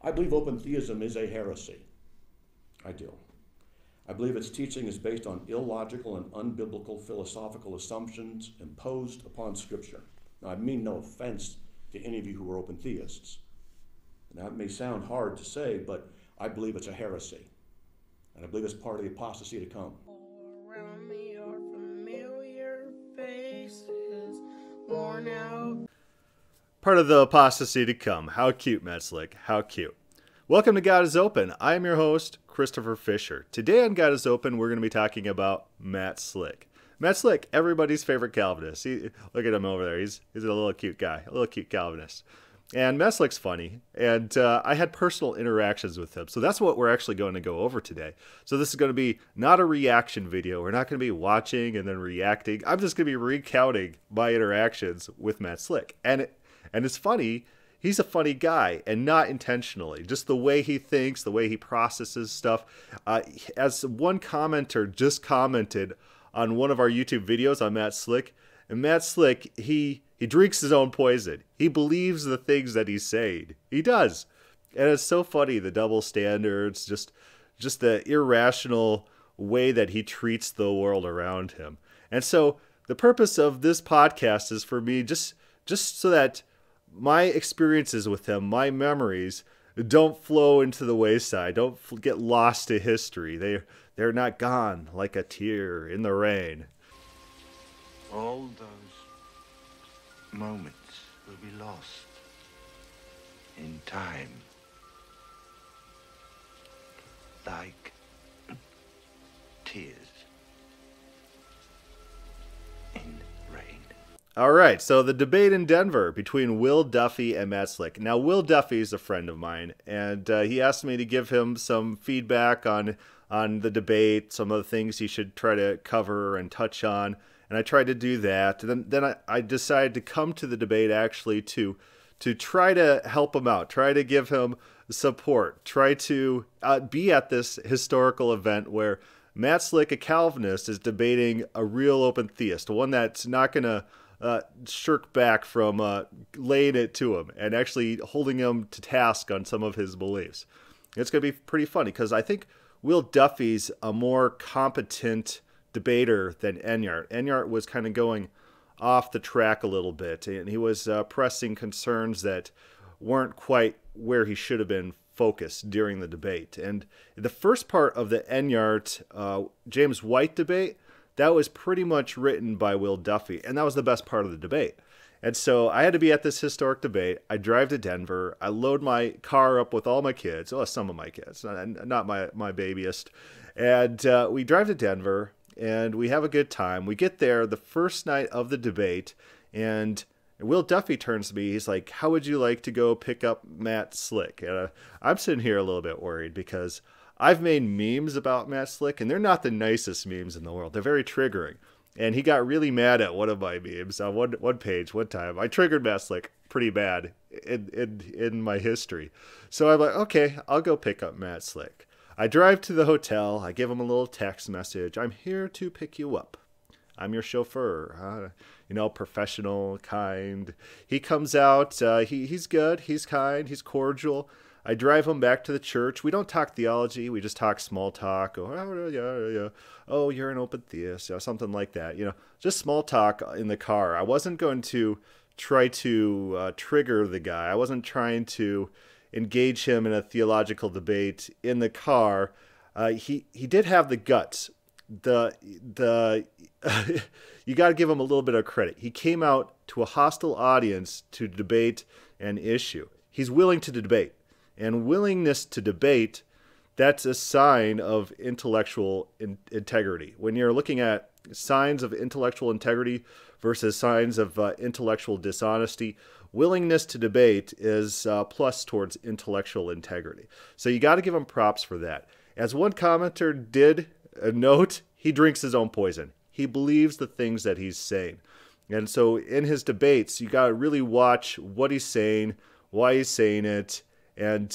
I believe open theism is a heresy. I do. I believe its teaching is based on illogical and unbiblical philosophical assumptions imposed upon Scripture. Now, I mean no offense to any of you who are open theists. And that may sound hard to say, but I believe it's a heresy. And I believe it's part of the apostasy to come. All around me are familiar faces, worn out. Part of the apostasy to come. How cute, Matt Slick. How cute. Welcome to God is Open. I am your host, Christopher Fisher. Today on God is Open, we're going to be talking about Matt Slick. Matt Slick, everybody's favorite Calvinist. Look at him over there. He's a little cute guy, a little cute Calvinist. And Matt Slick's funny, and I had personal interactions with him. So that's what we're actually going to go over today. So this is going to be not a reaction video. We're not going to be watching and then reacting. I'm just going to be recounting my interactions with Matt Slick. And it's funny. He's a funny guy, and not intentionally. Just the way he thinks, the way he processes stuff. As one commenter just commented on one of our YouTube videos on Matt Slick, and Matt Slick, he drinks his own poison. He believes the things that he's saying. He does. And it's so funny, the double standards, just the irrational way that he treats the world around him. And so the purpose of this podcast is for me just so that my experiences with him, my memories, don't flow into the wayside. Don't get lost to history. They're not gone like a tear in the rain. All those moments will be lost in time, like tears in rain. All right, so the debate in Denver between Will Duffy and Matt Slick. Now, Will Duffy is a friend of mine, and he asked me to give him some feedback on the debate, some of the things he should try to cover and touch on, and I tried to do that. Then I decided to come to the debate actually to try to help him out, try to give him support, try to be at this historical event where Matt Slick, a Calvinist, is debating a real open theist, one that's not going to shirk back from laying it to him and actually holding him to task on some of his beliefs. It's going to be pretty funny because I think Will Duffy's a more competent debater than Enyart. Enyart was kind of going off the track a little bit, and he was pressing concerns that weren't quite where he should have been focused during the debate. And the first part of the Enyart James White debate, that was pretty much written by Will Duffy, and that was the best part of the debate. And so I had to be at this historic debate. I drive to Denver. I load my car up with all my kids, some of my kids, not my babyest. And we drive to Denver, and we have a good time. We get there the first night of the debate, and Will Duffy turns to me. He's like, "How would you like to go pick up Matt Slick?" And I'm sitting here a little bit worried because I've made memes about Matt Slick, and they're not the nicest memes in the world. They're very triggering. And he got really mad at one of my memes on one page, one time. I triggered Matt Slick pretty bad in my history. So I'm like, okay, I'll go pick up Matt Slick. I drive to the hotel. I give him a little text message. "I'm here to pick you up. I'm your chauffeur." Professional, kind. He comes out. He's good. He's kind. He's cordial. I drive him back to the church. We don't talk theology. We just talk small talk. Oh, you're an open theist, something like that. Just small talk in the car. I wasn't going to try to trigger the guy. I wasn't trying to engage him in a theological debate in the car. He did have the guts. You got to give him a little bit of credit. He came out to a hostile audience to debate an issue. He's willing to debate. And willingness to debate, that's a sign of intellectual integrity. When you're looking at signs of intellectual integrity versus signs of intellectual dishonesty, willingness to debate is plus towards intellectual integrity. So you got to give him props for that. As one commenter did note, he drinks his own poison. He believes the things that he's saying. And so in his debates, you got to really watch what he's saying, why he's saying it, and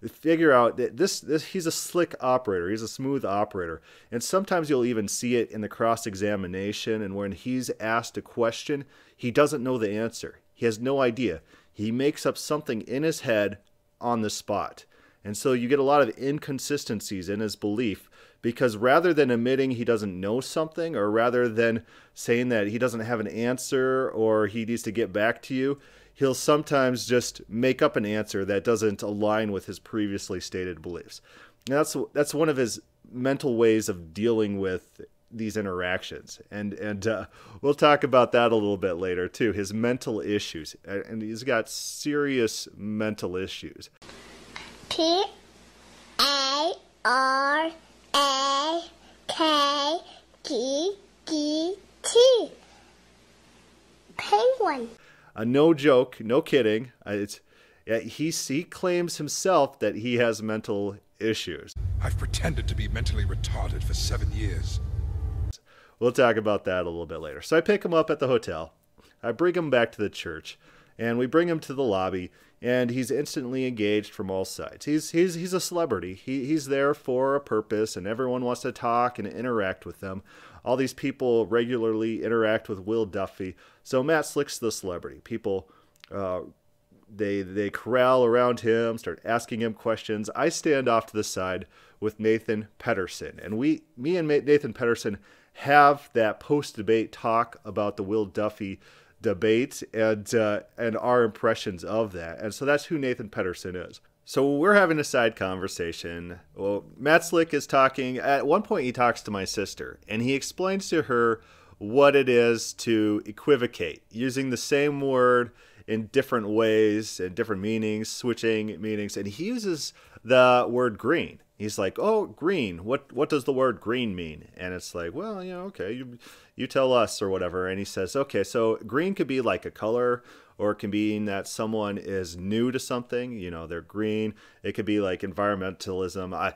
figure out that he's a slick operator. He's a smooth operator. And sometimes you'll even see it in the cross-examination. And when he's asked a question, he doesn't know the answer. He has no idea. He makes up something in his head on the spot. And so you get a lot of inconsistencies in his belief, because rather than admitting he doesn't know something, or rather than saying that he doesn't have an answer or he needs to get back to you, he'll sometimes just make up an answer that doesn't align with his previously stated beliefs. And that's one of his mental ways of dealing with these interactions. And we'll talk about that a little bit later too, his mental issues. And he's got serious mental issues. P-A-R-A-K-G-T. Penguin. No joke, no kidding. He claims himself that he has mental issues. I've pretended to be mentally retarded for 7 years. We'll talk about that a little bit later. So I pick him up at the hotel. I bring him back to the church, and we bring him to the lobby, and he's instantly engaged from all sides. He's a celebrity. He's there for a purpose, and everyone wants to talk and interact with them. All these people regularly interact with Will Duffy. So Matt Slick's the celebrity. People, they corral around him, start asking him questions. I stand off to the side with Nathan Pedersen, and me and Nathan Pedersen have that post-debate talk about the Will Duffy debate and our impressions of that. And so that's who Nathan Pedersen is. So we're having a side conversation. Well, Matt Slick is talking. At one point, he talks to my sister, and he explains to her what it is to equivocate, using the same word in different ways and different meanings, switching meanings. And he uses the word green. He's like, oh, green, what does the word green mean? And it's like, well, okay, you tell us or whatever. And he says, okay, so green could be like a color, or it can mean that someone is new to something, they're green. It could be like environmentalism. I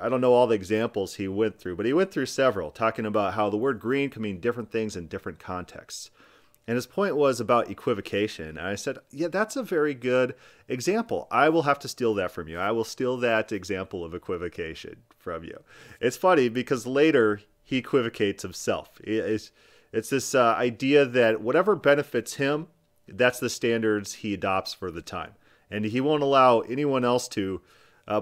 don't know all the examples he went through, but he went through several, talking about how the word green can mean different things in different contexts. And his point was about equivocation. And I said, yeah, that's a very good example. I will have to steal that from you. I will steal that example of equivocation from you. It's funny because later he equivocates himself. It's this idea that whatever benefits him, that's the standards he adopts for the time. And he won't allow anyone else to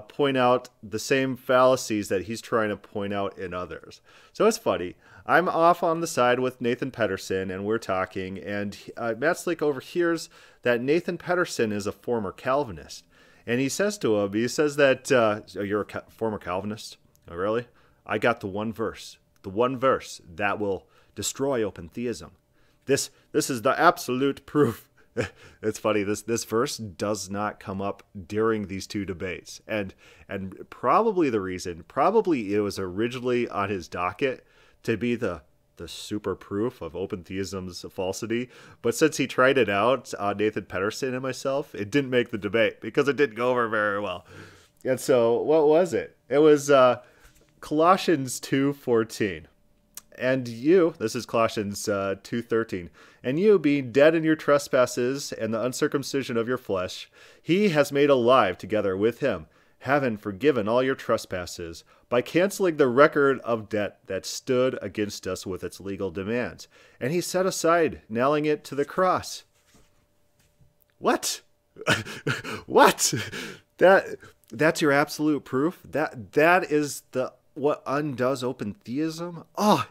point out the same fallacies that he's trying to point out in others. So it's funny. I'm off on the side with Nathan Pedersen, and we're talking, and Matt Slick overhears that Nathan Pedersen is a former Calvinist. And he says to him, that, you're a former Calvinist? Oh, really? I got the one verse that will destroy open theism. This is the absolute proof. It's funny, this verse does not come up during these two debates. And probably it was originally on his docket to be the super proof of open theism's falsity. But since he tried it out on Nathan Pedersen and myself, it didn't make the debate because it didn't go over very well. And so what was it? It was Colossians 2:14. And you, this is Colossians 2:13, and you, being dead in your trespasses and the uncircumcision of your flesh, he has made alive together with him, having forgiven all your trespasses, by canceling the record of debt that stood against us with its legal demands. And he set aside, nailing it to the cross. What? What? That's your absolute proof? That is what undoes open theism? Oh,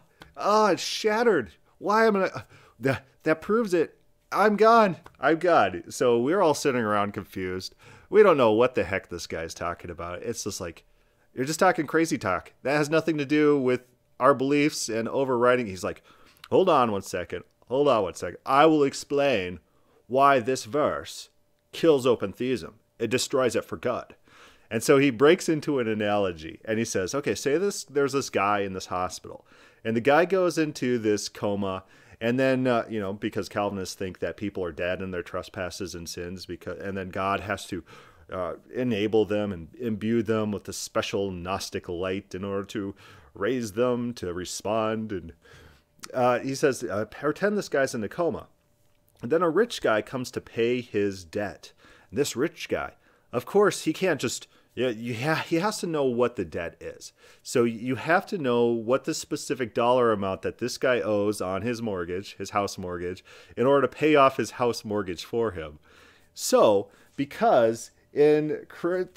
it's shattered. Why am I... That proves it. I'm gone. So we're all sitting around confused. We don't know what the heck this guy's talking about. It's just like, you're just talking crazy talk. That has nothing to do with our beliefs and overriding. He's like, hold on one second. I will explain why this verse kills open theism. It destroys it for God. And so he breaks into an analogy, and he says, okay, say there's this guy in this hospital, and the guy goes into this coma, and then, because Calvinists think that people are dead in their trespasses and sins, and then God has to enable them and imbue them with a special Gnostic light in order to raise them to respond. And he says, pretend this guy's in a coma. And then a rich guy comes to pay his debt. And this rich guy, of course, he can't just... he has to know what the debt is. So you have to know what the specific dollar amount that this guy owes on his mortgage, his house mortgage, in order to pay off his house mortgage for him. So, because in Colossians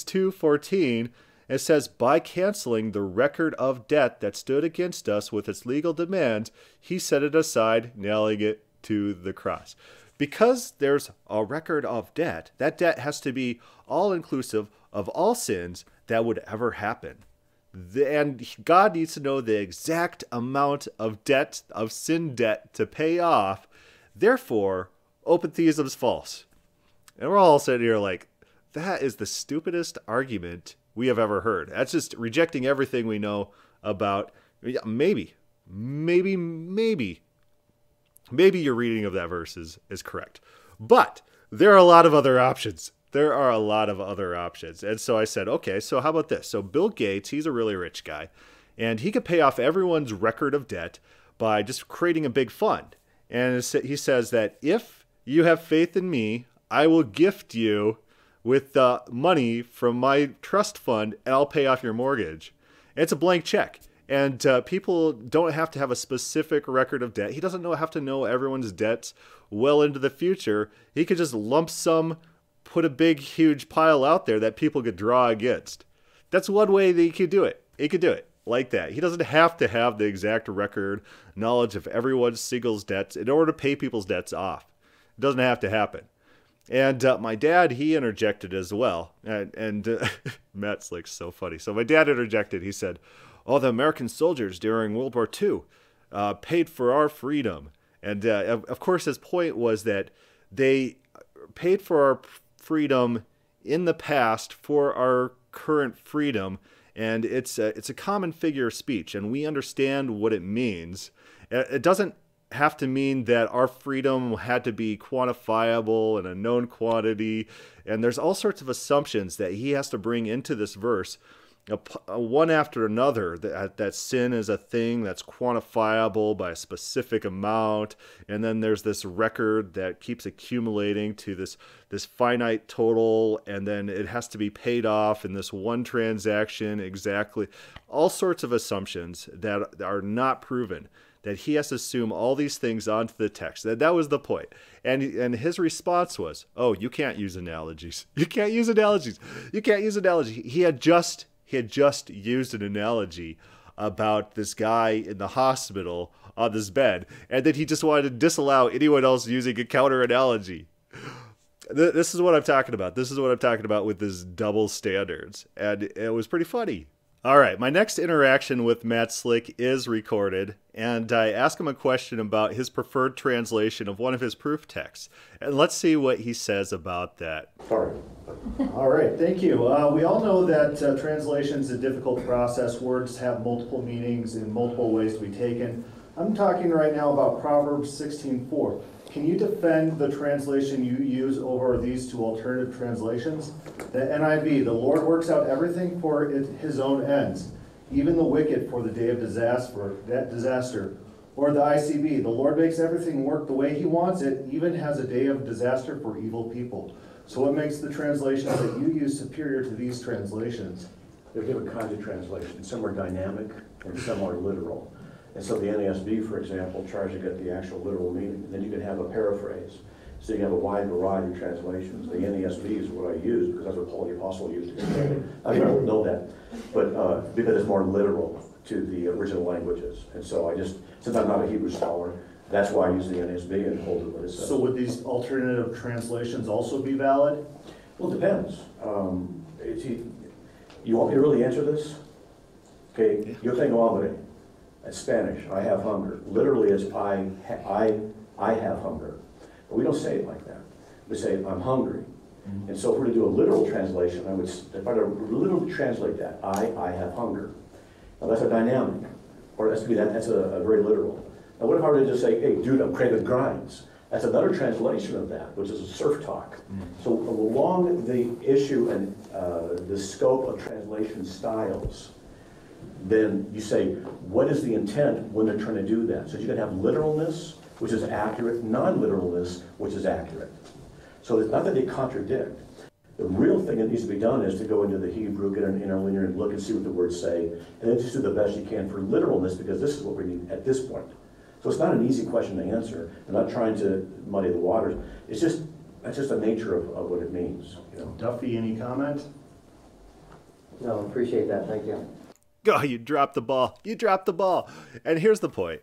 2:14, it says, by canceling the record of debt that stood against us with its legal demands, he set it aside, nailing it to the cross. Because there's a record of debt, that debt has to be all-inclusive of all sins that would ever happen. And God needs to know the exact amount of debt, of sin debt, to pay off. Therefore, open theism's false. And we're all sitting here like, that is the stupidest argument we have ever heard. That's just rejecting everything we know about. Maybe your reading of that verse is correct. But there are a lot of other options. And so I said, okay, so how about this? So Bill Gates, he's a really rich guy, and he could pay off everyone's record of debt by just creating a big fund. And he says that if you have faith in me, I will gift you with money from my trust fund, and I'll pay off your mortgage. It's a blank check. And people don't have to have a specific record of debt. He doesn't have to know everyone's debts well into the future. He could just lump sum, put a big, huge pile out there that people could draw against. That's one way that he could do it. He could do it like that. He doesn't have to have the exact record knowledge of everyone's singles debts in order to pay people's debts off. It doesn't have to happen. And my dad, he interjected as well. And Matt Slick's so funny. So my dad interjected. He said, oh, the American soldiers during World War II paid for our freedom. And of course, his point was that they paid for our freedom in the past for our current freedom. And it's a common figure of speech, and we understand what it means. It doesn't have to mean that our freedom had to be quantifiable and a known quantity. And there's all sorts of assumptions that he has to bring into this verse, one after another, that sin is a thing that's quantifiable by a specific amount, and then there's this record that keeps accumulating to this finite total, and then it has to be paid off in this one transaction exactly. All sorts of assumptions that are not proven, that he has to assume all these things onto the text. That was the point. And his response was, oh, you can't use analogies. You can't use analogies. You can't use analogies. He had just used an analogy about this guy in the hospital on this bed, and then he just wanted to disallow anyone else using a counter analogy. This is what I'm talking about. This is what I'm talking about with this double standards, and it was pretty funny. All right, my next interaction with Matt Slick is recorded, and I ask him a question about his preferred translation of one of his proof texts. And let's see what he says about that. Sorry. All right, thank you. We all know that translation is a difficult process. Words have multiple meanings and multiple ways to be taken. I'm talking right now about Proverbs 16:4. Can you defend the translation you use over these two alternative translations? The NIV, the Lord works out everything for his own ends, even the wicked for the day of disaster. Or the ICB, the Lord makes everything work the way he wants it, even has a day of disaster for evil people. So what makes the translations that you use superior to these translations? There are different kinds of translations. Some are dynamic and some are literal. And so the NASB, for example, tries to get the actual literal meaning. And then you can have a paraphrase. So you have a wide variety of translations. The NASB is what I use because that's what Paul the Apostle used. I don't know that, but because it's more literal to the original languages. And so since I'm not a Hebrew scholar, that's why I use the NASB and hold it what it says. So would these alternative translations also be valid? Well, it depends. You want me to really answer this? Okay, yo tengo hambre. It's Spanish, I have hunger. Literally, it's I have hunger. But we don't say it like that. We say, I'm hungry. Mm-hmm. And so if we're to do a literal translation, if I were to literally translate that, I have hunger. Now that's a dynamic, or that's a very literal. Now what if I were to just say, hey, dude, I'm craving grinds? That's another translation of that, which is a surf talk. Mm-hmm. So along the issue and the scope of translation styles, then you say, what is the intent when they're trying to do that? So you can have literalness, which is accurate, non-literalness, which is accurate. So it's not that they contradict. The real thing that needs to be done is to go into the Hebrew, get an interlinear, and look and see what the words say, and then just do the best you can for literalness, because this is what we need at this point. So it's not an easy question to answer. I'm not trying to muddy the waters. It's just That's just the nature of what it means, you know. Duffy, any comment? No, appreciate that. Thank you. Oh, you dropped the ball. You dropped the ball. And here's the point.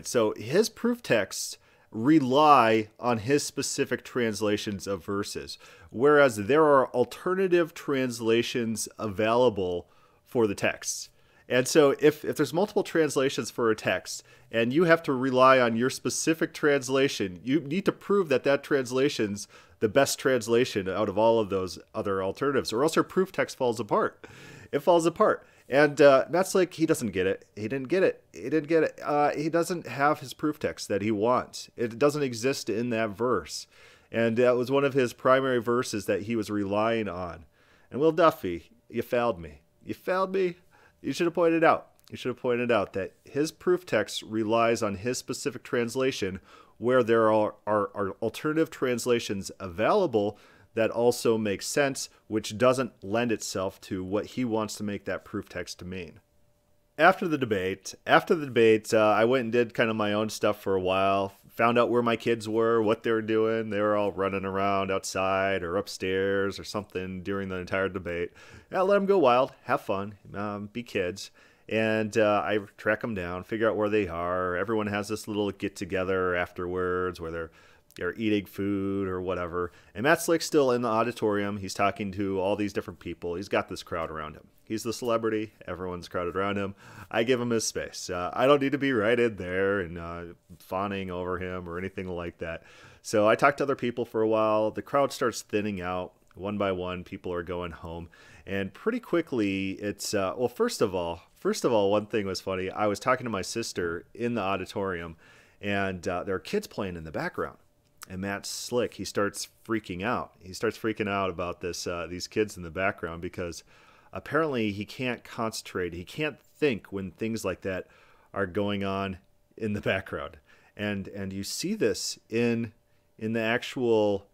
So his proof texts rely on his specific translations of verses, whereas there are alternative translations available for the texts. And so if there's multiple translations for a text and you have to rely on your specific translation, you need to prove that that translation's the best translation out of all of those other alternatives, or else your proof text falls apart. It falls apart. And Matt's like, he doesn't get it. He didn't get it. He doesn't have his proof text that he wants. It doesn't exist in that verse. And that was one of his primary verses that he was relying on. And Will Duffy, you failed me. You failed me. You should have pointed out. You should have pointed out that his proof text relies on his specific translation, where there are alternative translations available that also makes sense, which doesn't lend itself to what he wants to make that proof text to mean. After the debate, I went and did kind of my own stuff for a while, found out where my kids were, what they were doing. They were all running around outside or upstairs or something during the entire debate. I let them go wild, have fun, be kids. And I track them down, figure out where they are. Everyone has this little get-together afterwards where they're eating food or whatever. And Matt Slick's still in the auditorium. He's talking to all these different people. He's got this crowd around him. He's the celebrity. Everyone's crowded around him. I give him his space. I don't need to be right in there and fawning over him or anything like that. So I talk to other people for a while. The crowd starts thinning out. One by one, people are going home. And pretty quickly, it's, well, first of all, one thing was funny. I was talking to my sister in the auditorium, and there are kids playing in the background. And Matt Slick, he starts freaking out. He starts freaking out about these kids in the background because apparently he can't concentrate. He can't think when things like that are going on in the background. And you see this in the actual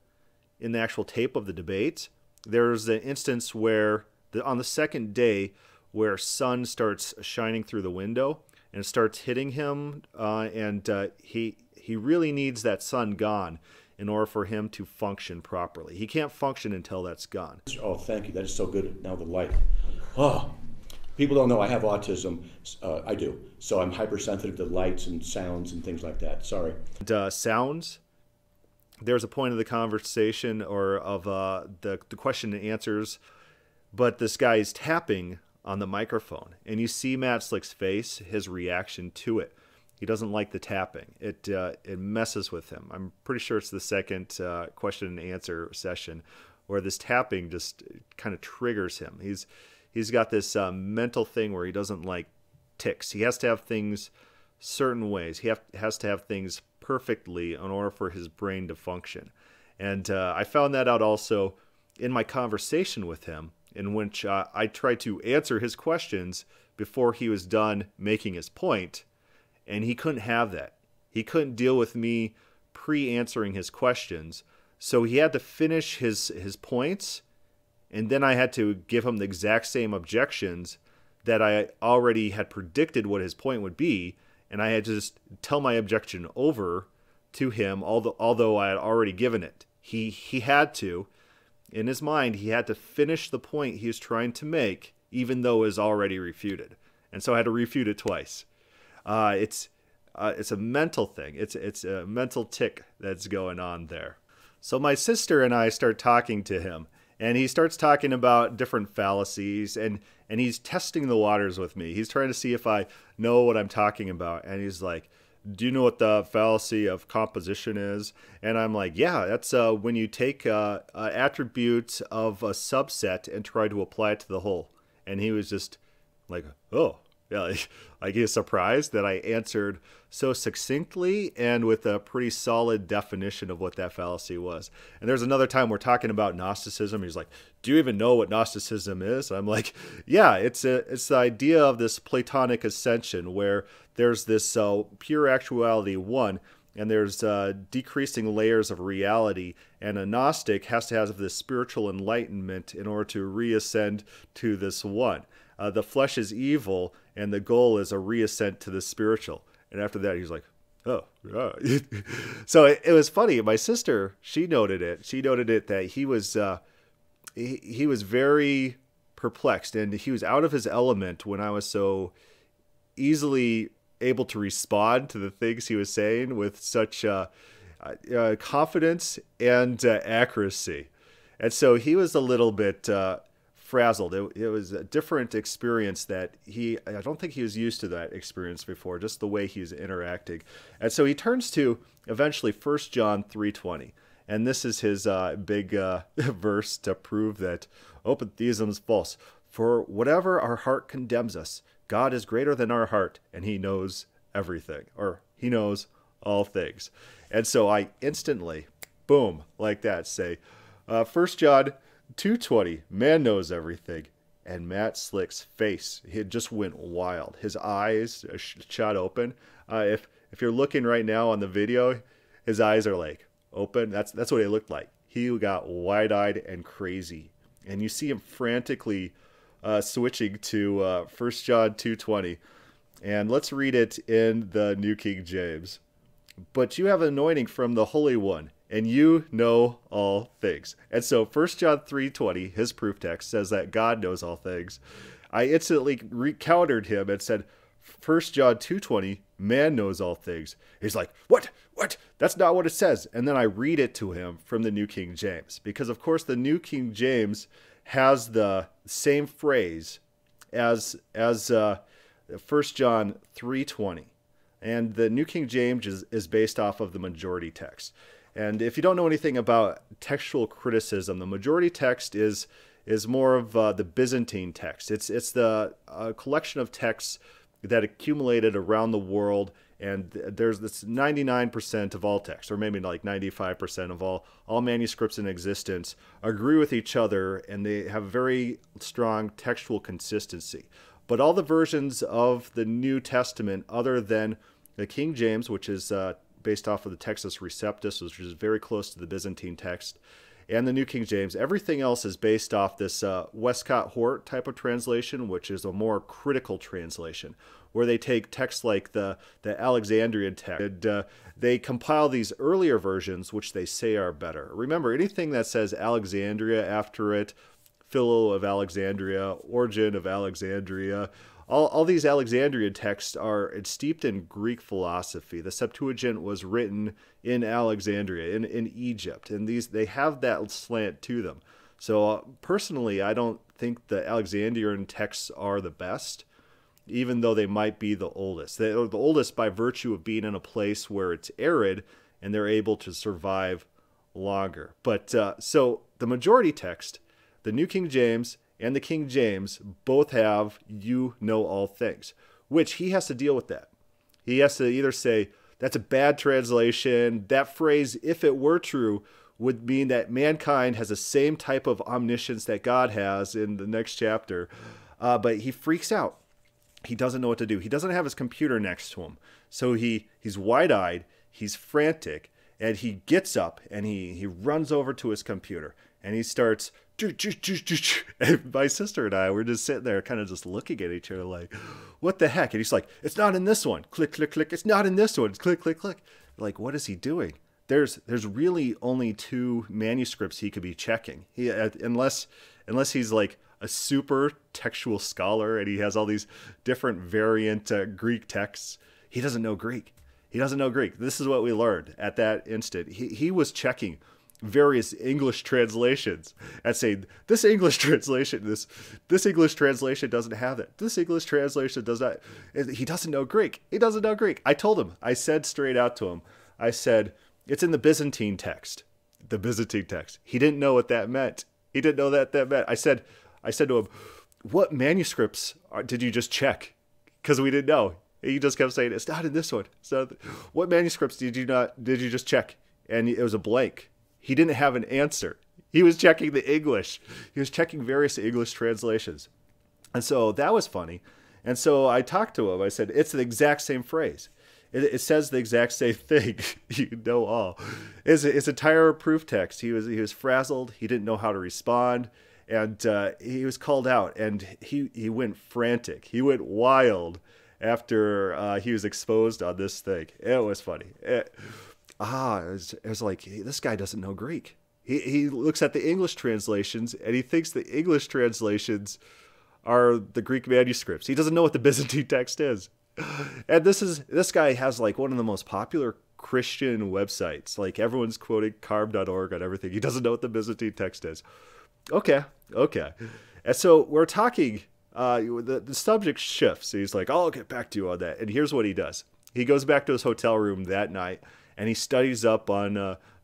tape of the debate. There's an instance where on the second day where sun starts shining through the window and starts hitting him, and he really needs that sun gone in order for him to function properly. He can't function until that's gone. Oh, thank you. That is so good. Now the light. Oh, people don't know I have autism. I do. So I'm hypersensitive to lights and sounds and things like that. Sorry. Sounds. There's a point of the conversation or of the question and answers, but this guy is tapping on the microphone, and you see Matt Slick's face, his reaction to it. He doesn't like the tapping. It messes with him. I'm pretty sure it's the second question and answer session where this tapping just kind of triggers him. He's got this mental thing where he doesn't like ticks. He has to have things certain ways. He has to have things perfectly in order for his brain to function. And I found that out also in my conversation with him, in which I tried to answer his questions before he was done making his point, and he couldn't have that. He couldn't deal with me pre-answering his questions, so he had to finish his points, and then I had to give him the exact same objections that I already had predicted what his point would be, and I had to just tell my objection over to him, although I had already given it. He had to, in his mind, he had to finish the point he was trying to make, even though it was already refuted. And so I had to refute it twice. It's a mental thing. It's a mental tick that's going on there. So my sister and I start talking to him, and he starts talking about different fallacies, and he's testing the waters with me. He's trying to see if I know what I'm talking about. And he's like, do you know what the fallacy of composition is? And I'm like, yeah, that's when you take attributes of a subset and try to apply it to the whole. And he was just like, oh, yeah, like he was surprised that I answered so succinctly and with a pretty solid definition of what that fallacy was. And there's another time we're talking about Gnosticism. He's like, do you even know what Gnosticism is? I'm like, yeah, it's the idea of this Platonic ascension where there's this pure actuality one, and there's decreasing layers of reality, and a Gnostic has to have this spiritual enlightenment in order to reascend to this one. The flesh is evil, and the goal is a reascent to the spiritual. And after that, he's like, Oh, so it was funny. My sister, she noted it. She noted it that he was very perplexed, and he was out of his element when I was so easily able to respond to the things he was saying with such confidence and accuracy. And so he was a little bit frazzled. It was a different experience that I don't think he was used to that experience before, just the way he's interacting. And so he turns to eventually 1 John 3:20. And this is his big verse to prove that open theism is false. For whatever our heart condemns us, God is greater than our heart, and he knows everything, or he knows all things. And so I instantly, boom, like that, say, 1 John 2:20, man knows everything. And Matt Slick's face, he just went wild. His eyes shot open. If you're looking right now on the video, his eyes are like open. That's what it looked like. He got wide-eyed and crazy. And you see him frantically switching to 1 John 2:20. And let's read it in the New King James. But you have anointing from the Holy One, and you know all things. And so 1 John 3:20, his proof text, says that God knows all things. I instantly countered him and said, 1 John 2:20, man knows all things. He's like, what? That's not what it says. And then I read it to him from the New King James. Because, of course, the New King James has the same phrase as 1 John 3:20. And the New King James is based off of the majority text. And if you don't know anything about textual criticism, the majority text is more of the Byzantine text. It's the collection of texts that accumulated around the world, and there's this 99% of all texts, or maybe like 95% of all manuscripts in existence agree with each other, and they have very strong textual consistency. But all the versions of the New Testament, other than the King James, which is based off of the Textus Receptus, which is very close to the Byzantine text, and the New King James, everything else is based off this Westcott-Hort type of translation, which is a more critical translation, where they take texts like the Alexandrian text, and they compile these earlier versions, which they say are better. Remember, anything that says Alexandria after it, Philo of Alexandria, Origen of Alexandria, all these Alexandrian texts are steeped in Greek philosophy. The Septuagint was written in Alexandria, in Egypt, and they have that slant to them. So personally, I don't think the Alexandrian texts are the best, even though they might be the oldest. They're the oldest by virtue of being in a place where it's arid, and they're able to survive longer. But so the majority text, the New King James and the King James, both have you know all things, which he has to deal with that. He has to either say, that's a bad translation. That phrase, if it were true, would mean that mankind has the same type of omniscience that God has in the next chapter. But he freaks out. He doesn't know what to do. He doesn't have his computer next to him. So he's wide-eyed, he's frantic, and he gets up and he runs over to his computer and he starts... And my sister and I were just sitting there kind of just looking at each other like, what the heck? And he's like, it's not in this one. Click, click, click. It's not in this one. It's click, click, click. Like, what is he doing? There's really only 2 manuscripts he could be checking. Unless he's like a super textual scholar and he has all these different variant Greek texts. He doesn't know Greek. He doesn't know Greek. This is what we learned at that instant. He was checking various English translations and saying, this English translation doesn't have it. This English translation does not. He doesn't know Greek. He doesn't know Greek. I told him. I said straight out to him. I said, it's in the Byzantine text. The Byzantine text. He didn't know what that meant. He didn't know that meant. I said to him, what manuscripts did you just check? Because we didn't know. He just kept saying, it's not in this one. So what manuscripts did you just check? And it was a blank. He didn't have an answer. He was checking the English. He was checking various English translations. And so that was funny. And so I talked to him. I said, it's the exact same phrase. It says the exact same thing. You know all. It's entire proof text. He was frazzled. He didn't know how to respond. And he was called out. And he went frantic. He went wild. after he was exposed on this thing. It was funny. It was like, hey, this guy doesn't know Greek. He looks at the English translations and he thinks the English translations are the Greek manuscripts. He doesn't know what the Byzantine text is. And this guy has like one of the most popular Christian websites. Like everyone's quoting carb.org on everything. He doesn't know what the Byzantine text is. Okay. And so we're talking, the subject shifts. He's like, I'll get back to you on that. And here's what he does. He goes back to his hotel room that night and he studies up on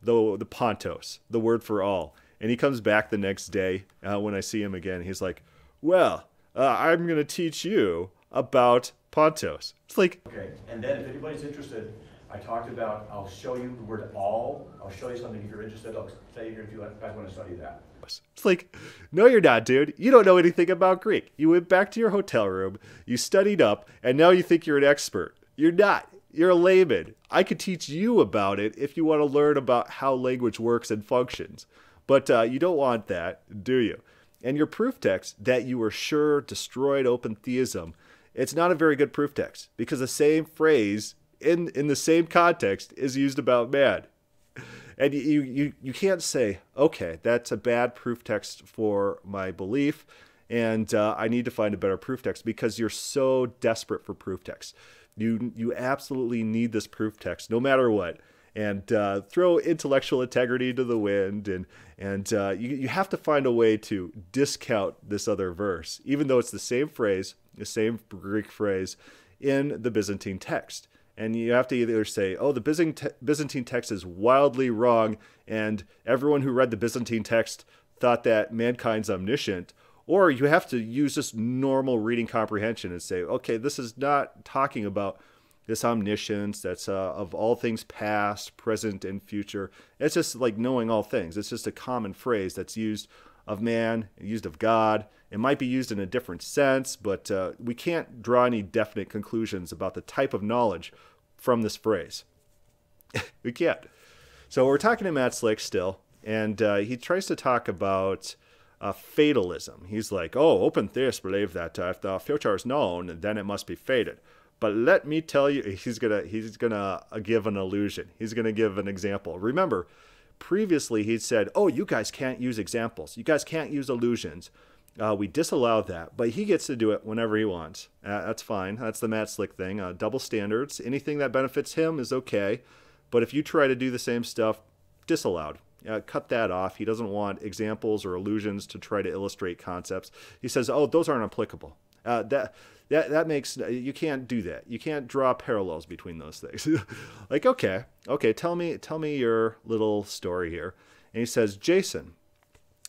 the Pontos, the word for all. And he comes back the next day when I see him again. He's like, well, I'm going to teach you about Pontos. It's like, okay, and then if anybody's interested, I talked about, I'll show you the word all. I'll show you something if you're interested. I'll say here if you guys want to study that. It's like, no, you're not, dude. You don't know anything about Greek. You went back to your hotel room, you studied up, and now you think you're an expert. You're not. You're a layman. I could teach you about it if you want to learn about how language works and functions. But you don't want that, do you? And your proof text that you were sure destroyed open theism, it's not a very good proof text because the same phrase in the same context is used about man. And you can't say, okay, that's a bad proof text for my belief, and I need to find a better proof text because you're so desperate for proof text. You absolutely need this proof text no matter what. And throw intellectual integrity to the wind, and you have to find a way to discount this other verse, even though it's the same phrase, the same Greek phrase in the Byzantine text. And you have to either say, oh, the Byzantine text is wildly wrong, and everyone who read the Byzantine text thought that mankind's omniscient, or you have to use just normal reading comprehension and say, okay, this is not talking about this omniscience that's of all things past, present, and future. It's just like knowing all things. It's just a common phrase that's used of man, used of God. It might be used in a different sense, but we can't draw any definite conclusions about the type of knowledge from this phrase. We can't. So we're talking to Matt Slick still, and he tries to talk about fatalism. He's like, oh, open theists believe that if the future is known, then it must be fated. But let me tell you, he's gonna give an illusion. He's gonna give an example. Remember, previously he'd said, oh, you guys can't use examples. You guys can't use illusions. We disallow that, but he gets to do it whenever he wants. That's fine. That's the Matt Slick thing. Double standards. Anything that benefits him is okay. But if you try to do the same stuff, disallowed. Cut that off. He doesn't want examples or illusions to try to illustrate concepts. He says, oh, those aren't applicable. That makes, you can't do that. You can't draw parallels between those things. Like, okay, tell me your little story here. And he says, Jason,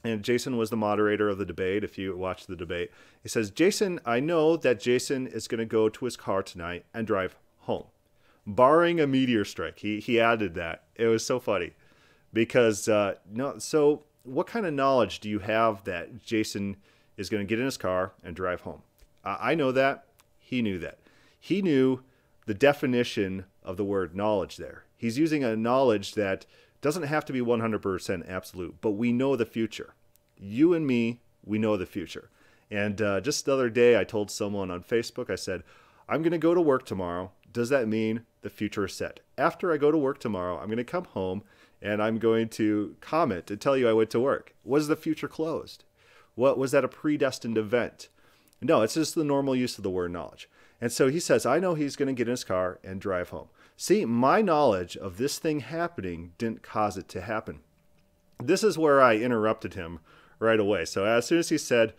and Jason was the moderator of the debate, if you watched the debate. He says, Jason, I know that Jason is going to go to his car tonight and drive home, barring a meteor strike. He added that. It was so funny because, no. So what kind of knowledge do you have that Jason is going to get in his car and drive home? I know that. He knew that. He knew the definition of the word knowledge there. He's using a knowledge that doesn't have to be 100% absolute, but we know the future. You and me, we know the future. And just the other day, I told someone on Facebook, I said, I'm going to go to work tomorrow. Does that mean the future is set? After I go to work tomorrow, I'm going to come home and I'm going to comment and tell you I went to work. Was the future closed? What was that a predestined event? No, it's just the normal use of the word knowledge. And so he says, I know he's going to get in his car and drive home. See, my knowledge of this thing happening didn't cause it to happen. This is where I interrupted him right away. So as soon as he said,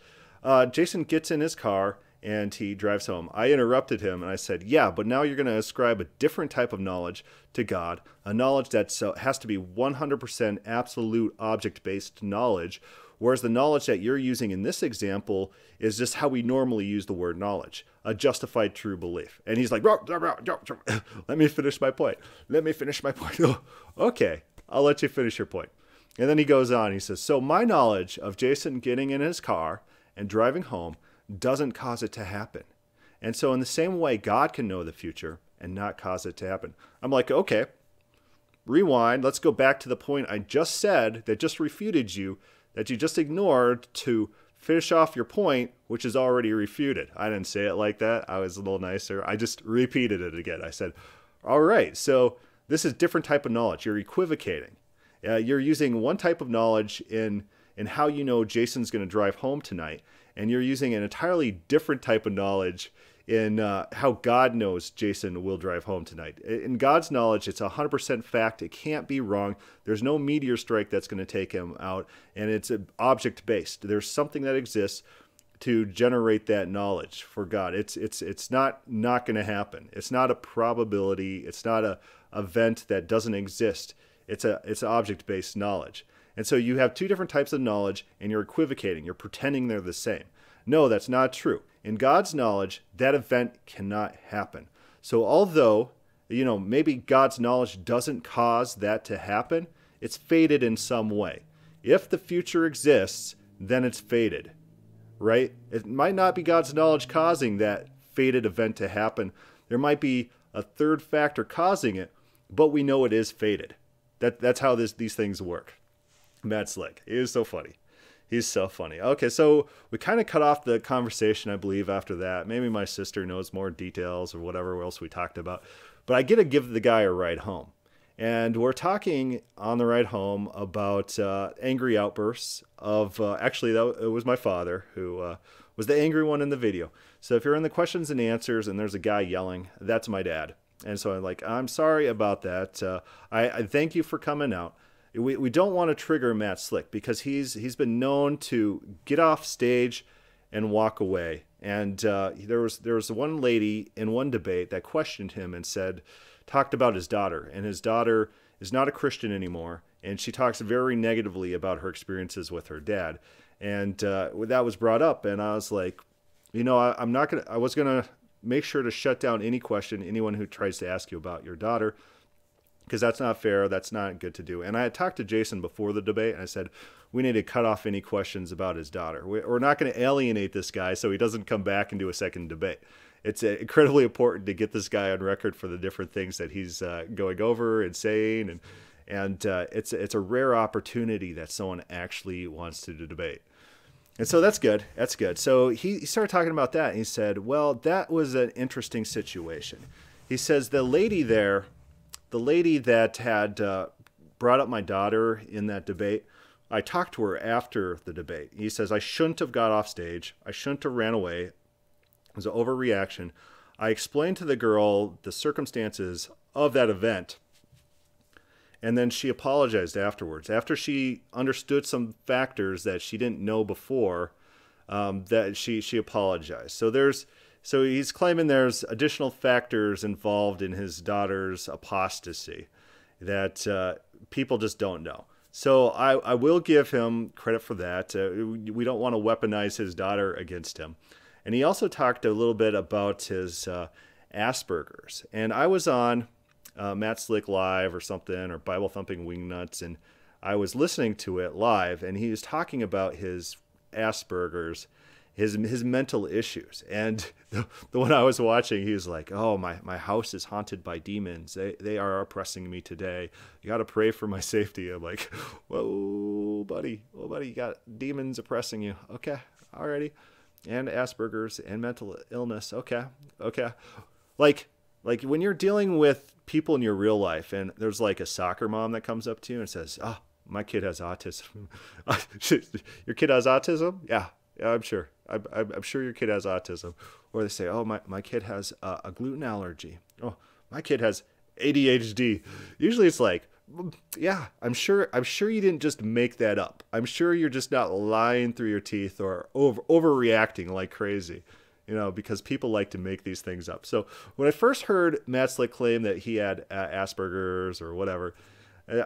Jason gets in his car and he drives home, I interrupted him and I said, yeah, but now you're going to ascribe a different type of knowledge to God, a knowledge that has to be 100% absolute object-based knowledge, whereas the knowledge that you're using in this example is just how we normally use the word knowledge, a justified true belief. And he's like, let me finish my point. Oh, okay, I'll let you finish your point. And then he goes on, he says, so my knowledge of Jason getting in his car and driving home doesn't cause it to happen. And so in the same way, God can know the future and not cause it to happen. I'm like, okay, rewind. Let's go back to the point I just said that just refuted you, that you just ignored to finish off your point, which is already refuted. I didn't say it like that. I was a little nicer. I just repeated it again. I said, all right, so this is different type of knowledge. You're equivocating. You're using one type of knowledge in how you know Jason's going to drive home tonight, and you're using an entirely different type of knowledge in how God knows Jason will drive home tonight. In God's knowledge, it's 100% fact. It can't be wrong. There's no meteor strike that's going to take him out, and it's object-based. There's something that exists to generate that knowledge for God. It's not going to happen. It's not a probability. It's not a event that doesn't exist. It's object-based knowledge. And so you have two different types of knowledge, and you're equivocating. You're pretending they're the same. No, that's not true. In God's knowledge, that event cannot happen. So although, maybe God's knowledge doesn't cause that to happen, it's fated in some way. If the future exists, then it's fated, right? It might not be God's knowledge causing that fated event to happen. There might be a third factor causing it, but we know it is fated. That's how these things work. Matt Slick, he is so funny. He's so funny. Okay, so we kind of cut off the conversation, I believe, after that. Maybe my sister knows more details or whatever else we talked about. But I get to give the guy a ride home. And we're talking on the ride home about angry outbursts of, it was my father who was the angry one in the video. So if you're in the questions and answers and there's a guy yelling, that's my dad. And so I'm like, I'm sorry about that. I thank you for coming out. We don't want to trigger Matt Slick because he's been known to get off stage and walk away. And there was one lady in one debate that questioned him and talked about his daughter. And his daughter is not a Christian anymore. And she talks very negatively about her experiences with her dad. And that was brought up. And I was like, I was going to make sure to shut down any question, anyone who tries to ask you about your daughter, because that's not fair. That's not good to do. And I had talked to Jason before the debate, and I said, we need to cut off any questions about his daughter. We're not going to alienate this guy so he doesn't come back and do a second debate. It's incredibly important to get this guy on record for the different things that he's going over and saying. And it's a rare opportunity that someone actually wants to debate. And so that's good. That's good. So he started talking about that, and he said, well, that was an interesting situation. He says the lady that had brought up my daughter in that debate, I talked to her after the debate. He says, I shouldn't have got off stage. I shouldn't have ran away. It was an overreaction. I explained to the girl the circumstances of that event, and then she apologized afterwards. After she understood some factors that she didn't know before, that she apologized. So he's claiming there's additional factors involved in his daughter's apostasy that people just don't know. So I will give him credit for that. We don't want to weaponize his daughter against him. And he also talked a little bit about his Asperger's. And I was on Matt Slick Live or something, or Bible Thumping Wingnuts, and I was listening to it live, and he was talking about his Asperger's, his mental issues. And the one I was watching, he was like, oh, my house is haunted by demons. They are oppressing me today. You got to pray for my safety. I'm like, whoa, buddy, you got demons oppressing you. Okay, alrighty. And Asperger's and mental illness. Okay. Like when you're dealing with people in your real life, and there's like a soccer mom that comes up to you and says, oh, my kid has autism. Your kid has autism? Yeah, I'm sure. I'm sure your kid has autism. Or they say, oh, my kid has a gluten allergy. Oh, my kid has ADHD. Usually it's like, yeah, I'm sure you didn't just make that up. I'm sure you're just not lying through your teeth or overreacting like crazy, because people like to make these things up. So when I first heard Matt Slick claim that he had Asperger's or whatever,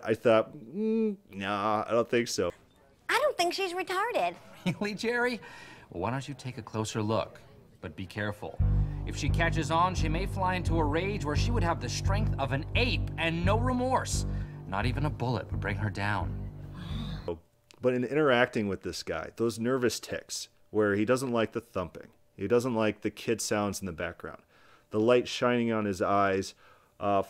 I thought, nah, I don't think so. I don't think she's retarded. Really, Jerry? Well, why don't you take a closer look? But be careful. If she catches on, she may fly into a rage where she would have the strength of an ape and no remorse. Not even a bullet would bring her down. But in interacting with this guy, those nervous tics where he doesn't like the thumping, he doesn't like the kid sounds in the background, the light shining on his eyes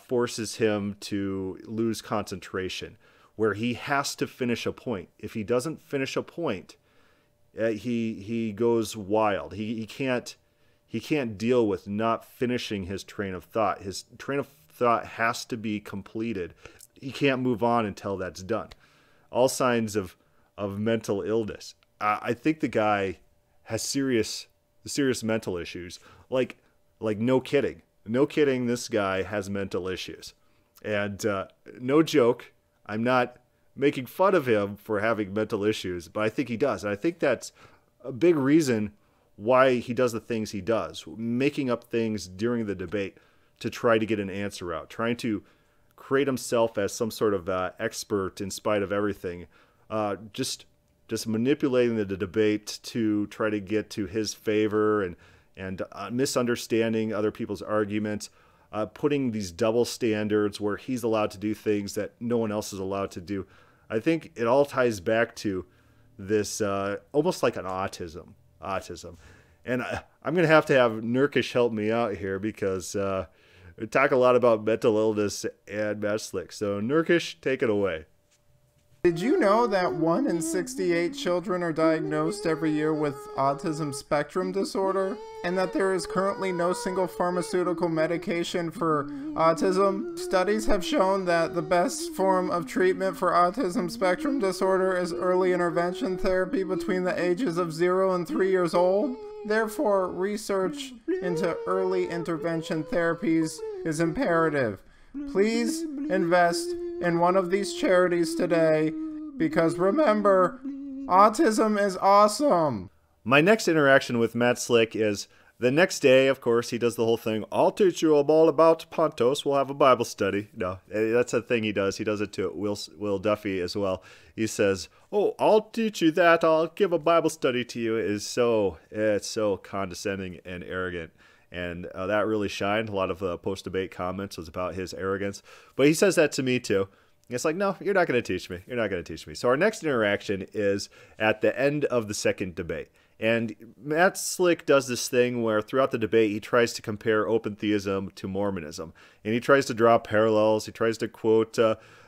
forces him to lose concentration, where he has to finish a point. If he doesn't finish a point, he goes wild. He can't deal with not finishing his train of thought. His train of thought has to be completed. He can't move on until that's done. All signs of mental illness. I think the guy has serious mental issues. Like no kidding. No kidding, this guy has mental issues. And no joke, I'm not making fun of him for having mental issues, but I think he does. And I think that's a big reason why he does the things he does, making up things during the debate to try to get an answer out, trying to create himself as some sort of expert in spite of everything, just manipulating the debate to try to get to his favor and misunderstanding other people's arguments, putting these double standards where he's allowed to do things that no one else is allowed to do. I think it all ties back to this almost like an autism. And I'm going to have Nurkish help me out here because we talk a lot about mental illness and Meslick. So Nurkish, take it away. Did you know that 1 in 68 children are diagnosed every year with autism spectrum disorder? And that there is currently no single pharmaceutical medication for autism? Studies have shown that the best form of treatment for autism spectrum disorder is early intervention therapy between the ages of 0 and 3 years old. Therefore, research into early intervention therapies is imperative. Please invest in one of these charities today, because remember, autism is awesome. My next interaction with Matt Slick is the next day. Of course, he does the whole thing. I'll teach you all about Pontos. We'll have a Bible study. No, that's a thing he does. He does it to Will Duffy as well. He says, "Oh, I'll teach you that. I'll give a Bible study to you." It's so condescending and arrogant. And that really shined. A lot of post-debate comments was about his arrogance. But he says that to me too. It's like, no, you're not going to teach me. You're not going to teach me. So our next interaction is at the end of the second debate. And Matt Slick does this thing where throughout the debate, he tries to compare open theism to Mormonism. And he tries to draw parallels. He tries to quote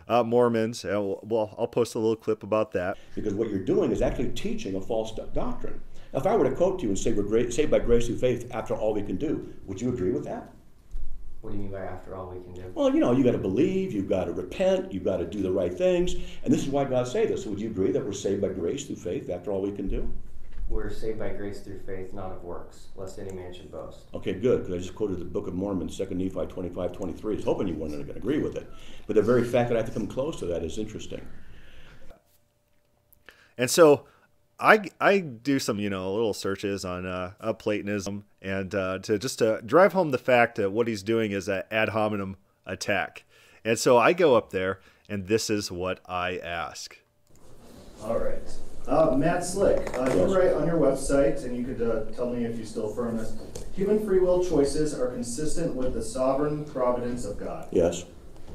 Mormons. Well, I'll post a little clip about that. Because what you're doing is actually teaching a false doctrine. Now, if I were to quote to you and say we're saved by grace through faith after all we can do, would you agree with that? What do you mean by after all we can do? Well, you got to believe, you've got to repent, you've got to do the right things, and this is why God saved us. So would you agree that we're saved by grace through faith after all we can do? We're saved by grace through faith, not of works, lest any man should boast. Okay, good, because I just quoted the Book of Mormon, 2 Nephi 25:23. I was hoping you weren't going to agree with it. But the very fact that I have to come close to that is interesting. And so I do some, little searches on Platonism, and to drive home the fact that what he's doing is an ad hominem attack. And so I go up there, and this is what I ask. All right. Matt Slick, you write on your website, and you could tell me if you still affirm this, human free will choices are consistent with the sovereign providence of God. Yes.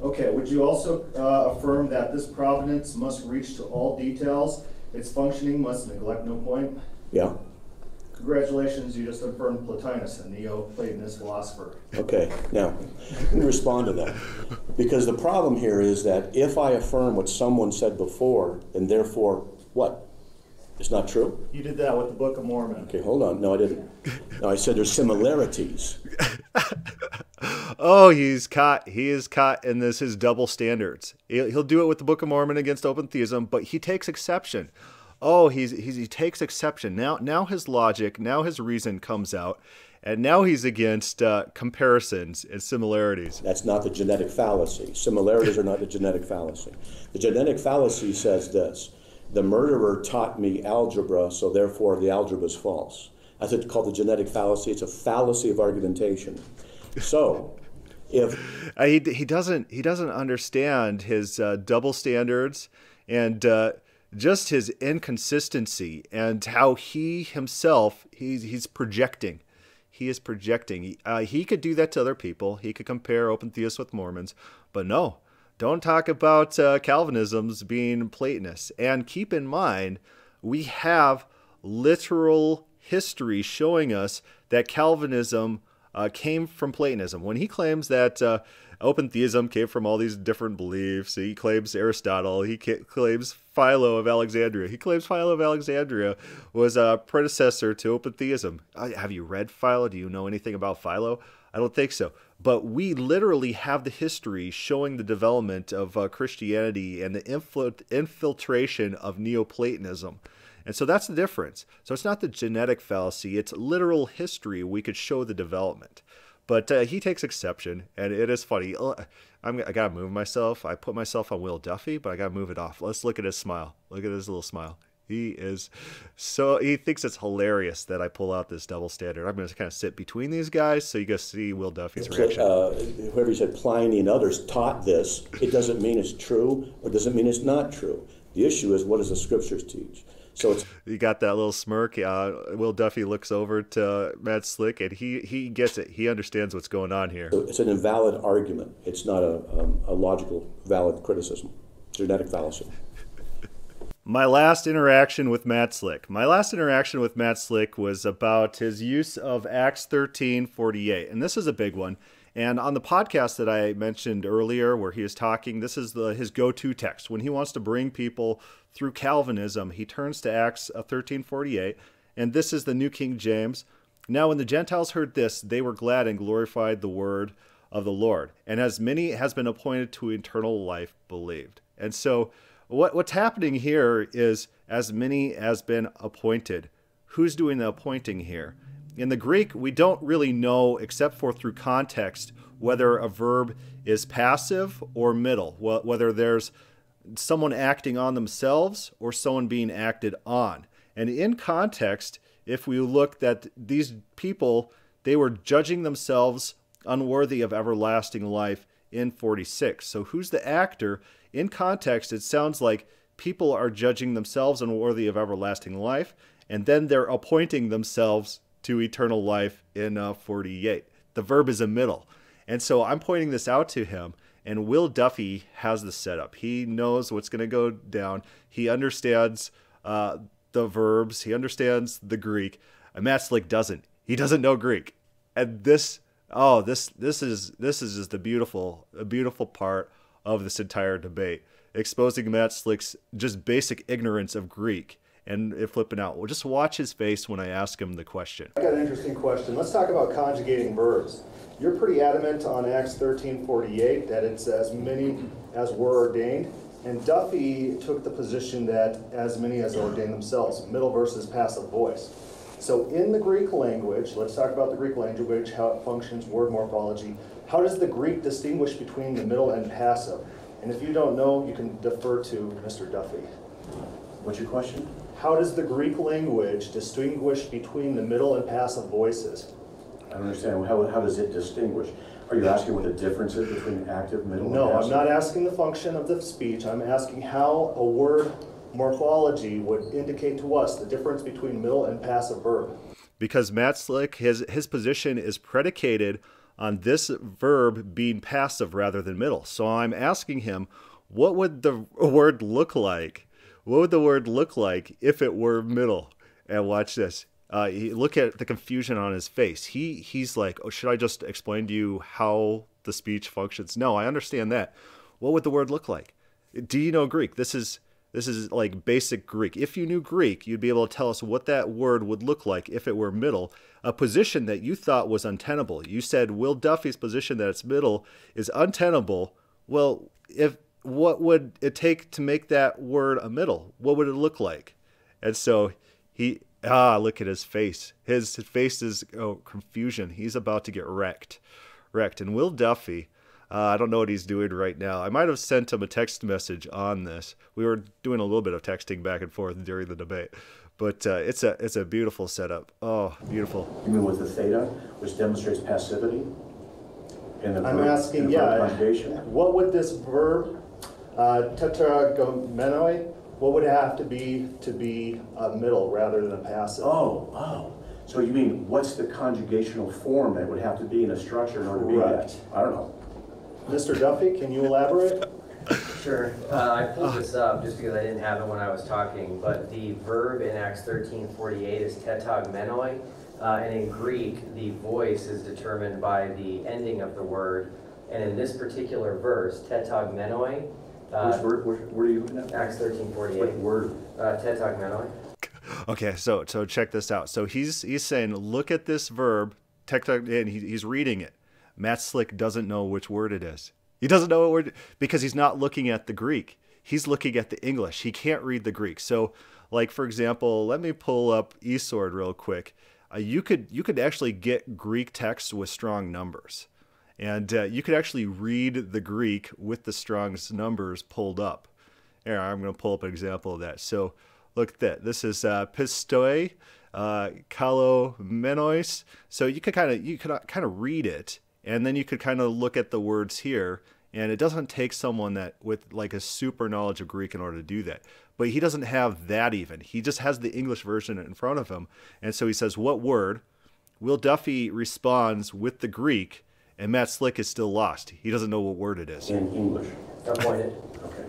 Okay, would you also affirm that this providence must reach to all details? Its functioning must neglect no point? Yeah. Congratulations, you just affirmed Plotinus, a Neo-Platonist philosopher. Okay, now, let me respond to that. Because the problem here is that if I affirm what someone said before, then therefore, what? It's not true? You did that with the Book of Mormon. Okay, hold on. No, I didn't. No, I said there's similarities. Oh, he is caught in his double standards. He'll do it with the Book of Mormon against open theism, but he takes exception. Oh, he takes exception. Now his logic, now his reason comes out, and now he's against comparisons and similarities. That's not the genetic fallacy. Similarities are not the genetic fallacy. The genetic fallacy says this: the murderer taught me algebra, so therefore the algebra is false. That's what's called the genetic fallacy. It's a fallacy of argumentation. So, if he doesn't understand his double standards and just his inconsistency and how he himself he's projecting. He is projecting. He could do that to other people. He could compare open theists with Mormons, but no, don't talk about Calvinisms being Platonists. And keep in mind, we have literal history showing us that Calvinism came from Platonism. When he claims that open theism came from all these different beliefs, he claims Aristotle, he claims Philo of Alexandria. He claims Philo of Alexandria was a predecessor to open theism. Have you read Philo? Do you know anything about Philo? I don't think so. But we literally have the history showing the development of Christianity and the infiltration of Neoplatonism. And so that's the difference. So it's not the genetic fallacy, it's literal history. We could show the development. But he takes exception, and it is funny. I got to move myself. I put myself on Will Duffy, but I got to move it off. Let's look at his smile. Look at his little smile. He thinks it's hilarious that I pull out this double standard. I'm going to kind of sit between these guys so you guys see Will Duffy's reaction. Whoever said Pliny and others taught this, it doesn't mean it's true or doesn't mean it's not true. The issue is, what does the scriptures teach? So you got that little smirk. Will Duffy looks over to Matt Slick, and he gets it. He understands what's going on here. So it's an invalid argument. It's not a logical, valid criticism. Genetic fallacy. My last interaction with Matt Slick. My last interaction with Matt Slick was about his use of Acts 13:48, and this is a big one. And on the podcast that I mentioned earlier where he was talking, this is his go-to text. When he wants to bring people through Calvinism, he turns to Acts 13:48, and this is the New King James. Now when the Gentiles heard this, they were glad and glorified the word of the Lord. And as many has been appointed to eternal life believed. And so what's happening here is, as many has been appointed. Who's doing the appointing here? In the Greek, we don't really know, except for through context, whether a verb is passive or middle, whether there's someone acting on themselves or someone being acted on. And in context, if we look that these people, they were judging themselves unworthy of everlasting life in 46. So who's the actor? In context, it sounds like people are judging themselves unworthy of everlasting life, and then they're appointing themselves to eternal life in 48. The verb is a middle. And so I'm pointing this out to him, and Will Duffy has the setup. He knows what's going to go down. He understands the verbs. He understands the Greek. And Matt Slick doesn't. He doesn't know Greek. And this is just a beautiful part of this entire debate, exposing Matt Slick's just basic ignorance of Greek and flipping out. Well, just watch his face when I ask him the question. I got an interesting question. Let's talk about conjugating verbs. You're pretty adamant on Acts 13:48 that it's as many as were ordained, and Duffy took the position that as many as ordained themselves, middle versus passive voice. So in the Greek language, let's talk about the Greek language, how it functions, word morphology. How does the Greek distinguish between the middle and passive? And if you don't know, you can defer to Mr. Duffy. What's your question? How does the Greek language distinguish between the middle and passive voices? I don't understand. How does it distinguish? Are you asking what the difference is between active, middle, and passive? No, I'm not asking the function of the speech. I'm asking how a word morphology would indicate to us the difference between middle and passive verb. Because Matt Slick, his position is predicated on this verb being passive rather than middle. So I'm asking him, what would the word look like? What would the word look like if it were middle? And watch this. Look at the confusion on his face. He's like, oh, should I just explain to you how the speech functions? No, I understand that. What would the word look like? Do you know Greek? This is like basic Greek. If you knew Greek, you'd be able to tell us what that word would look like if it were middle, a position that you thought was untenable. You said Will Duffy's position that it's middle is untenable. Well, what would it take to make that word a middle? What would it look like? And so look at his face. His face is confusion. He's about to get wrecked. And Will Duffy, I don't know what he's doing right now. I might have sent him a text message on this. We were doing a little bit of texting back and forth during the debate. But it's a beautiful setup. Oh, beautiful. You mean with the theta, which demonstrates passivity? I'm asking, what would this verb, tetragomenoi, what would it have to be a middle rather than passive? Oh. So you mean, what's the conjugational form that would have to be in a structure in order to be that? I don't know. Mr. Duffy, can you elaborate? Sure. I pulled this up just because I didn't have it when I was talking, but the verb in Acts 13:48 is tetagmenoi. And in Greek, the voice is determined by the ending of the word. And in this particular verse, tetagmenoi. Which word are you looking at? Acts 13:48. What word? Tetagmenoi. Okay, so check this out. So he's saying, look at this verb, and he's reading it. Matt Slick doesn't know which word it is. He doesn't know what word, because he's not looking at the Greek. He's looking at the English. He can't read the Greek. So, like, for example, let me pull up eSword real quick. You could actually get Greek text with strong numbers. And you could actually read the Greek with the Strong's numbers pulled up. Here, I'm going to pull up an example of that. So look at that. This is pistoi, kalomenois. So you could kind of read it, and then you could kind of look at the words here. And it doesn't take someone that with like a super knowledge of Greek in order to do that. But he doesn't have that even. He just has the English version in front of him. And so he says, what word? Will Duffy responds with the Greek. And Matt Slick is still lost. He doesn't know what word it is. In English. Appointed. Okay.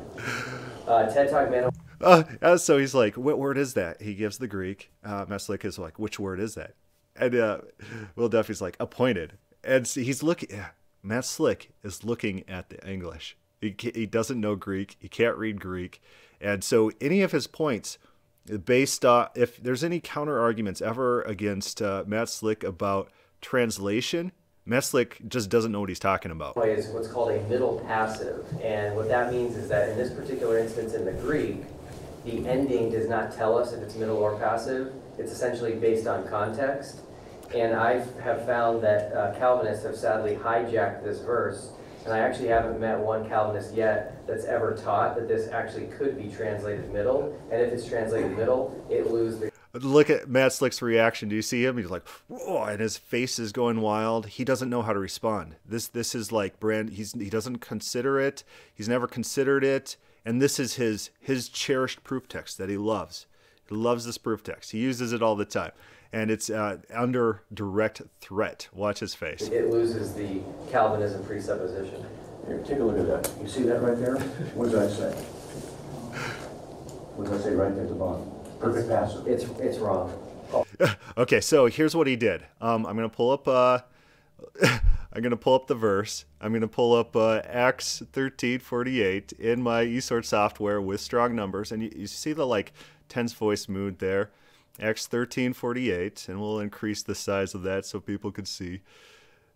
Tetagmenoi. So he's like, what word is that? He gives the Greek. Matt Slick is like, which word is that? And Will Duffy's like, appointed. And so he's looking, Matt Slick is looking at the English. He doesn't know Greek. He can't read Greek. And so any of his points, based on, if there's any counter arguments ever against Matt Slick about translation, Matt Slick just doesn't know what he's talking about. Is what's called a middle passive. And what that means is that in this particular instance in the Greek, the ending does not tell us if it's middle or passive. It's essentially based on context. And I have found that Calvinists have sadly hijacked this verse. And I actually haven't met one Calvinist yet that's ever taught that this actually could be translated middle. And if it's translated middle, it loses the... Look at Matt Slick's reaction. Do you see him? He's like, whoa, and his face is going wild. He doesn't know how to respond. This is like he doesn't consider it. He's never considered it. And this is his cherished proof text that he loves. He loves this proof text. He uses it all the time. And it's under direct threat. Watch his face. It loses the Calvinism presupposition. Here, take a look at that. You see that right there? What does that say? What does that say right there at the bottom? Perfect passive. It's wrong. Oh. Okay, so here's what he did. I'm gonna pull up. I'm gonna pull up the verse. I'm gonna pull up Acts 13:48 in my eSword software with strong numbers, and you see the like tense voice mood there. Acts 13:48, and we'll increase the size of that so people can see.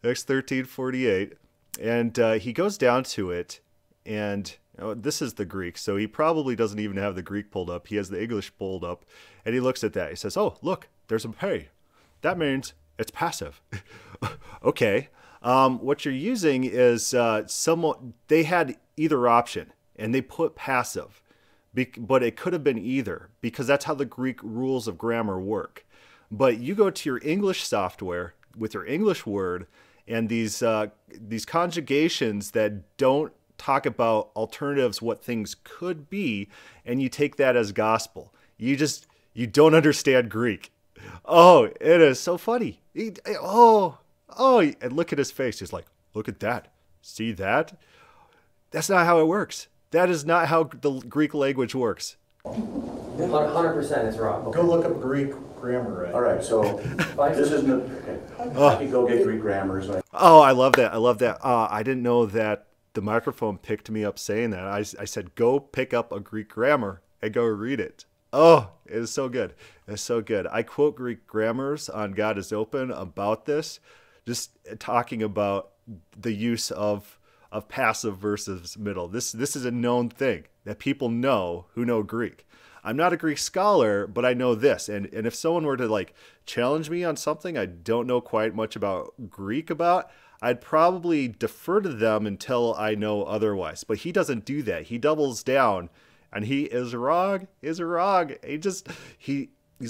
Acts 13:48, and he goes down to it, and. This is the Greek, so he probably doesn't even have the Greek pulled up. He has the English pulled up, and he looks at that. He says, oh, look, there's a pay. That means it's passive. Okay. What you're using is they had either option, and they put passive, but it could have been either, because that's how the Greek rules of grammar work. But you go to your English software with your English word, and these conjugations that don't talk about alternatives, what things could be, and you take that as gospel. You don't understand Greek. Oh, it is so funny. And look at his face. He's like, look at that. See that? That's not how it works. That is not how the Greek language works. 100% is wrong. Go look up Greek grammar. All right, so this isn't okay. I can go get Greek grammar. So Oh, I love that. I love that. I didn't know that the microphone picked me up saying that. I said, go pick up a Greek grammar and go read it. Oh, it is so good. It's so good. I quote Greek grammars on God is Open about this, just talking about the use of passive versus middle. This is a known thing that people know who know Greek. I'm not a Greek scholar, but I know this. And if someone were to like challenge me on something I don't know quite much about Greek about, I'd probably defer to them until I know otherwise. But he doesn't do that. He doubles down, and he is wrong. He's wrong. He's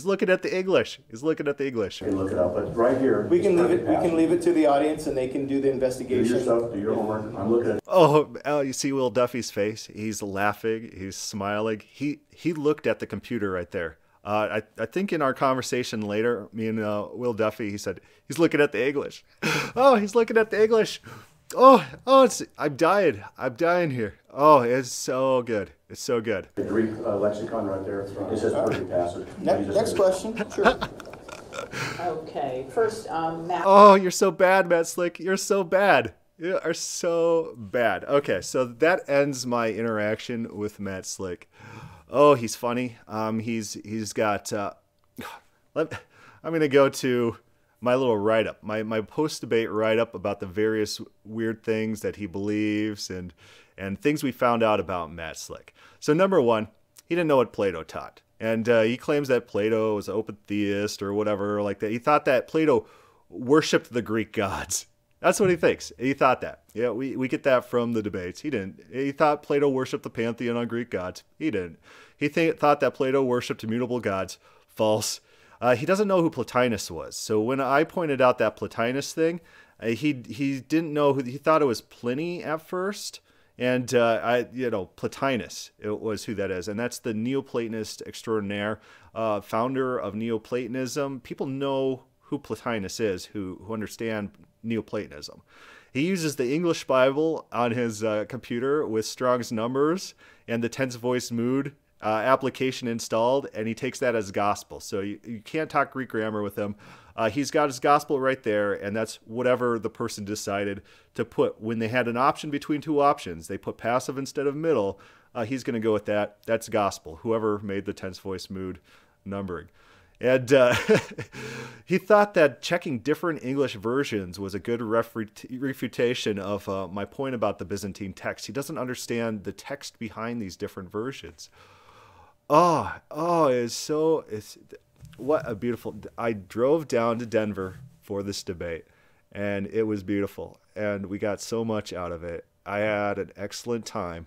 looking at the English. He's looking at the English. you can look it up, but right here. We can leave it. We can leave it to the audience, and they can do the investigation. Do your stuff. Do your homework. I'm looking at. Oh, you see Will Duffy's face? He's laughing. He's smiling. He looked at the computer right there. I think in our conversation later, me and Will Duffy, he said, he's looking at the English. Oh, he's looking at the English. I'm dying here. Oh, it's so good. It's so good. The Greek lexicon right there. It says perfect passive. Next question. Sure. Okay. First, Matt. Oh, you're so bad, Matt Slick. You're so bad. You are so bad. Okay, so that ends my interaction with Matt Slick. Oh, he's funny. He's got. I'm gonna go to my little write-up, my post-debate write-up about the various weird things that he believes and things we found out about Matt Slick. So number one, he didn't know what Plato taught. And he claims that Plato was an open theist or whatever like that. He thought that Plato worshipped the Greek gods. That's what he thinks. He thought that. Yeah, we get that from the debates. He didn't. He thought Plato worshipped the pantheon on Greek gods. He didn't. He thought that Plato worshipped immutable gods. False. He doesn't know who Plotinus was. So when I pointed out that Plotinus thing, he didn't know who. He thought it was Pliny at first. And, Plotinus it was who that is. And that's the Neoplatonist extraordinaire, founder of Neoplatonism. People know who Plotinus is, who understand Neoplatonism. He uses the English Bible on his computer with Strong's numbers and the tense voice mood application installed, and he takes that as gospel. So you can't talk Greek grammar with him. He's got his gospel right there, and that's whatever the person decided to put. When they had an option between two options, they put passive instead of middle. He's going to go with that. That's gospel, whoever made the tense voice mood numbering. And he thought that checking different English versions was a good refutation of my point about the Byzantine text. He doesn't understand the text behind these different versions. What a beautiful. I drove down to Denver for this debate, and it was beautiful, and we got so much out of it. I had an excellent time,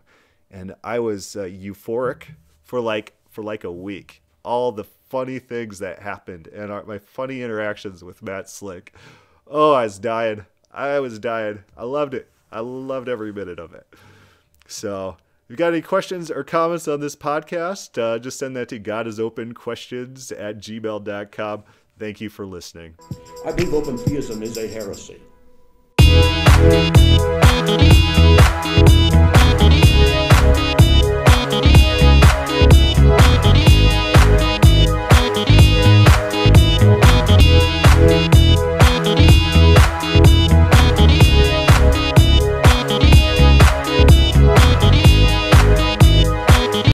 and I was euphoric for like a week. All the funny things that happened and my funny interactions with Matt Slick. Oh, I was dying. I loved it. I loved every minute of it. So if you got any questions or comments on this podcast, just send that to godisopenquestions@gmail.com. Thank you for listening. I believe open theism is a heresy.